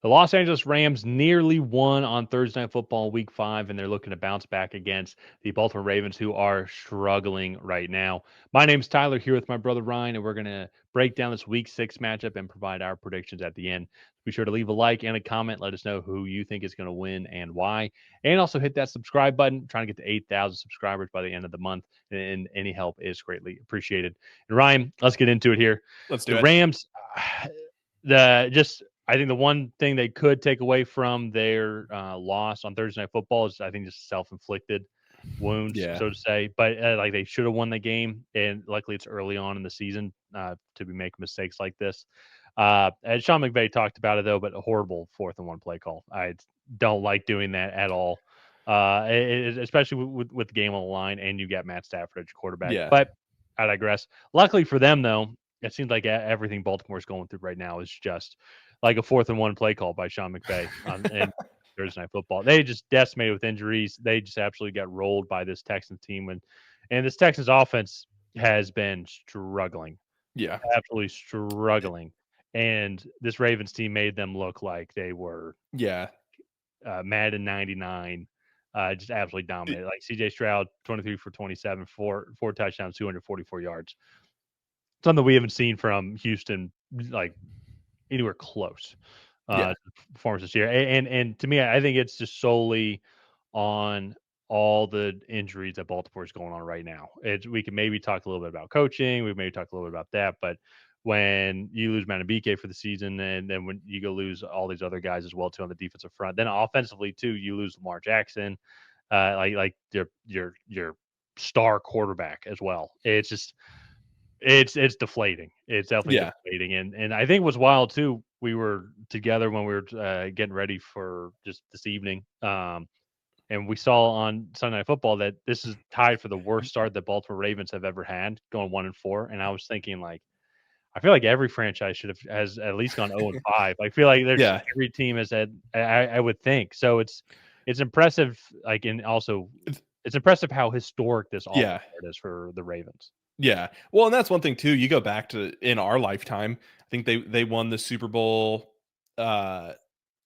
The Los Angeles Rams nearly won on Thursday Night Football Week 5, and they're looking to bounce back against the Baltimore Ravens, who are struggling right now. My name's Tyler, here with my brother Ryan, and we're going to break down this Week 6 matchup and provide our predictions at the end. Be sure to leave a like and a comment. Let us know who you think is going to win and why. And also hit that subscribe button. I'm trying to get to 8,000 subscribers by the end of the month, and any help is greatly appreciated. And Ryan, let's get into it here. Let's do The it. Rams, I think the one thing they could take away from their loss on Thursday Night Football is, I think, just self-inflicted wounds, Yeah. so to say. But like, they should have won the game, and luckily it's early on in the season to be making mistakes like this. As Sean McVay talked about it, though, but a horrible 4th-and-1 play call. I don't like doing that at all, especially with the game on the line, and you got Matt Stafford as your quarterback. Yeah. But I digress. Luckily for them, though, it seems like everything Baltimore's going through right now is just like a 4th-and-1 play call by Sean McVay and Thursday Night Football. They just decimated with injuries. They just absolutely got rolled by this Texans team, and this Texans offense has been struggling, Yeah. absolutely struggling. And this Ravens team made them look like they were Yeah. Madden 99, just absolutely dominated. Like CJ Stroud, 23 for 27, four touchdowns, 244 yards. Something we haven't seen from Houston, like anywhere close Yeah. performance this year. And to me, I think it's just solely on all the injuries that Baltimore is going on right now. We can maybe talk a little bit about coaching. We maybe talk a little bit about that, but when you lose Manabike for the season, and then when you go lose all these other guys as well too on the defensive front, then offensively too, you lose Lamar Jackson, like your star quarterback as well. It's just it's deflating. It's definitely Yeah. deflating, and I think what's wild too. We were together when we were getting ready for just this evening, and we saw on Sunday Night Football that this is tied for the worst start that Baltimore Ravens have ever had, going 1-4. And I was thinking, like, I feel like every franchise has at least gone 0-5. I feel like there's Yeah. every team has had. I would think so. It's impressive. Like, and also it's impressive how historic this awful Yeah. start is for the Ravens. Yeah. Well, and that's one thing too. You go back to in our lifetime, I think they won the Super Bowl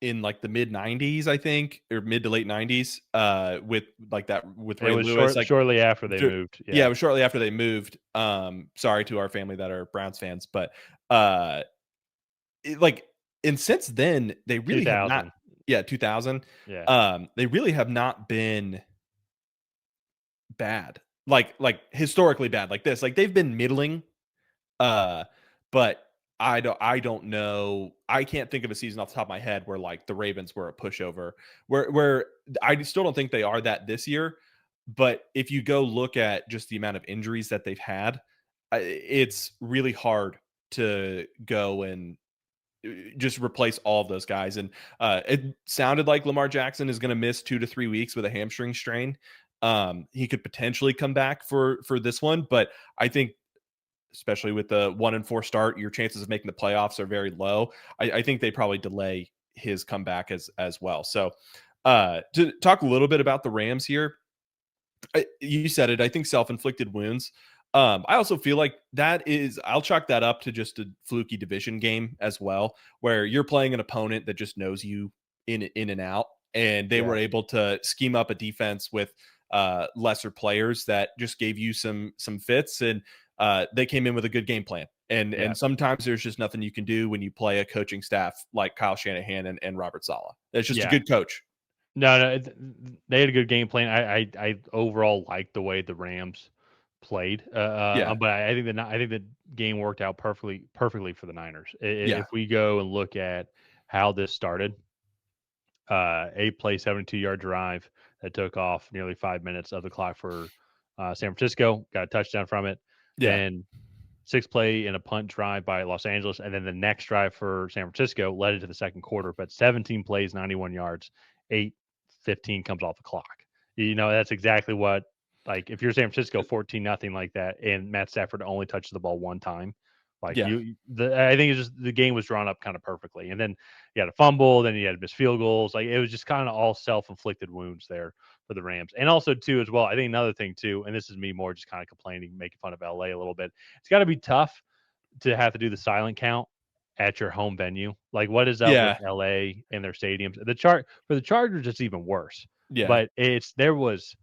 in like the mid 90s, I think, or mid to late 90s, with like that with It Ray was Lewis. Like shortly after they moved. yeah, Yeah. it was shortly after they moved. Sorry to our family that are Browns fans, but uh like and since then they really have not 2000. 2000. Yeah. They really have not been bad. Like historically bad like this. Like they've been middling. But I don't know. I can't think of a season off the top of my head where like the Ravens were a pushover. Where I still don't think they are that this year. But if you go look at just the amount of injuries that they've had, it's really hard to go and just replace all of those guys. And it sounded like Lamar Jackson is going to miss 2 to 3 weeks with a hamstring strain. He could potentially come back for this one, but I think especially with the 1-4 start, your chances of making the playoffs are very low. I think they probably delay his comeback as well. So to talk a little bit about the Rams here, you said it. I think self-inflicted wounds. I also feel like I'll chalk that up to just a fluky division game as well, where you're playing an opponent that just knows you in and out, and they were Yeah. able to scheme up a defense with lesser players that just gave you some fits, and they came in with a good game plan. Yeah. And sometimes there's just nothing you can do when you play a coaching staff like Kyle Shanahan and Robert Saleh. It's just a Yeah. good coach. No, they had a good game plan. I overall liked the way the Rams played, Yeah, but I think the game worked out perfectly for the Niners. yeah, If we go and look at how this started, 8-play, 72-yard drive that took off nearly 5 minutes of the clock for San Francisco, got a touchdown from it. yeah, Then 6-play and a punt drive by Los Angeles, and then the next drive for San Francisco led into the second quarter. But 17 plays, 91 yards, 8:15 comes off the clock. That's exactly what, like, if you're San Francisco 14-0 like that, and Matt Stafford only touches the ball one time, like yeah, I think it's just the game was drawn up kind of perfectly. And then you had a fumble, then you had missed field goals. Like, it was just kind of all self-inflicted wounds there for the Rams. And also too, as well, I think another thing too, and this is me more just kind of complaining, making fun of LA a little bit. It's got to be tough to have to do the silent count at your home venue. Like, what is up with Yeah. LA and their stadiums? For the Chargers, it's even worse. Yeah. But there was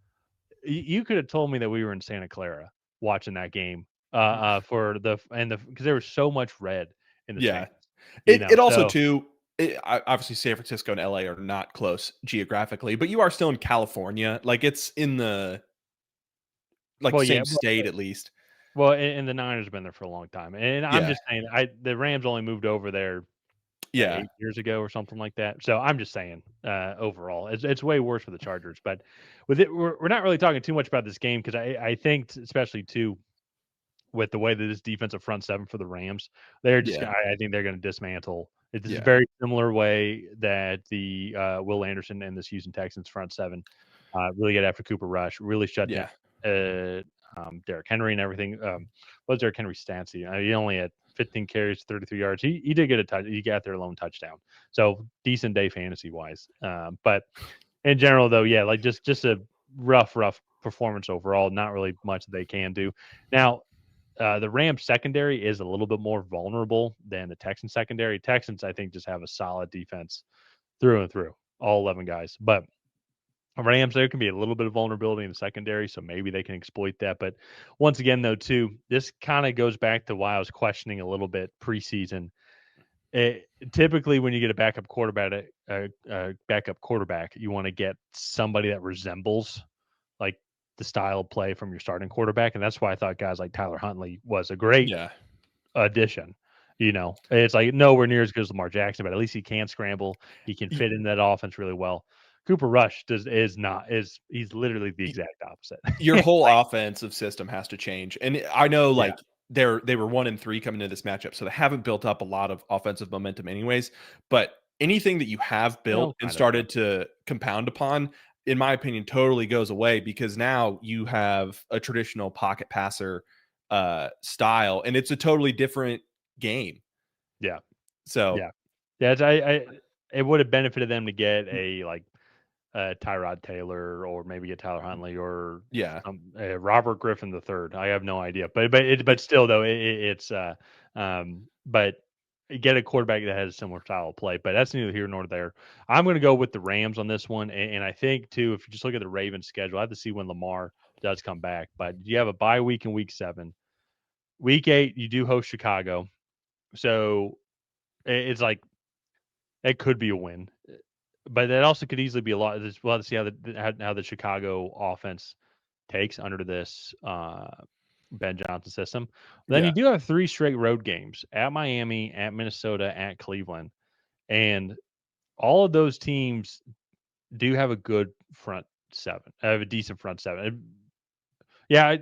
you could have told me that we were in Santa Clara watching that game for the because there was so much red in the Yeah. stands, It also So too obviously San Francisco and LA are not close geographically, but you are still in California. Like it's in the like well, yeah, same state at least. and the Niners have been there for a long time, and I'm Yeah. just saying, the Rams only moved over there like Yeah. 8 years ago or something like that. So I'm just saying, overall, it's way worse for the Chargers. But with it, we're not really talking too much about this game because I think especially too with the way that this defensive front seven for the Rams, Yeah. I think they're going to dismantle. This is a Yeah. very similar way that the Will Anderson and this Houston Texans front seven really get after Cooper Rush, really shut down Yeah. uh, Derrick Henry and everything. What was Derrick Henry's stats? He only had 15 carries, 33 yards. He did get a touch. He got their lone touchdown. So decent day fantasy wise. But in general, though, yeah, like just a rough performance overall. Not really much they can do. Now, the Rams secondary is a little bit more vulnerable than the Texans secondary. Texans, I think, just have a solid defense through and through, all 11 guys. But Rams, there can be a little bit of vulnerability in the secondary, so maybe they can exploit that. But once again, though, too, this kind of goes back to why I was questioning a little bit preseason. Typically, when you get a backup quarterback, you want to get somebody that resembles like the style of play from your starting quarterback, and that's why I thought guys like Tyler Huntley was a great Yeah. addition. It's like nowhere near as good as Lamar Jackson, but at least he can scramble. He can Y- fit in that offense really well. Cooper Rush is not is he's literally the y- exact opposite. Your It's whole like offensive system has to change. And I know yeah, like they were 1-3 coming into this matchup, so they haven't built up a lot of offensive momentum anyways. But anything that you have built well, and kind of yeah, started to compound upon, in my opinion, totally goes away because now you have a traditional pocket passer style, and it's a totally different game. yeah, So yeah. Yeah, it would have benefited them to get a like Tyrod Taylor or maybe get Tyler Huntley or yeah. Robert Griffin the third. I have no idea, but still though it's but get a quarterback that has a similar style of play. But that's neither here nor there. I'm going to go with the Rams on this one, and I think too if you just look at the Ravens schedule, I have to see when Lamar does come back. But you have a bye week in week 7. Week 8 you do host Chicago, so it's like it could be a win. But that also could easily be a lot. We'll have to see how the Chicago offense takes under this Ben Johnson system. Then you Yeah. do have 3 straight road games at Miami, at Minnesota, at Cleveland, and all of those teams do have a good front seven. Have a decent front seven. Yeah,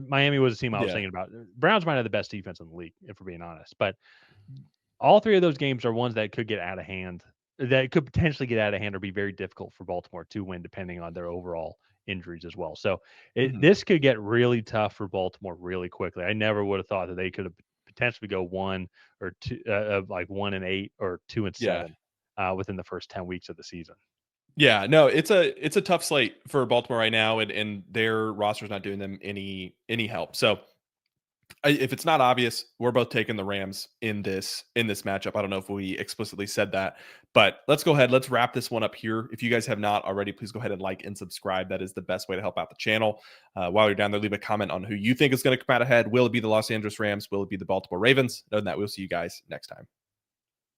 Miami was a team I was Yeah. thinking about. Browns might have the best defense in the league, if we're being honest. But all 3 of those games are ones that could get out of hand, that could potentially get out of hand or be very difficult for Baltimore to win, depending on their overall injuries as well. So Mhm. this could get really tough for Baltimore really quickly. I never would have thought that they could have potentially go 1 or 2, of like 1-8 or two and Yeah. seven within the first 10 weeks of the season. Yeah, no, it's a tough slate for Baltimore right now, and their roster's not doing them any help. So if it's not obvious, we're both taking the Rams in this matchup. I don't know if we explicitly said that, but let's go ahead. Let's wrap this one up here. If you guys have not already, please go ahead and like and subscribe. That is the best way to help out the channel. While you're down there, leave a comment on who you think is going to come out ahead. Will it be the Los Angeles Rams? Will it be the Baltimore Ravens? Other than that, we'll see you guys next time.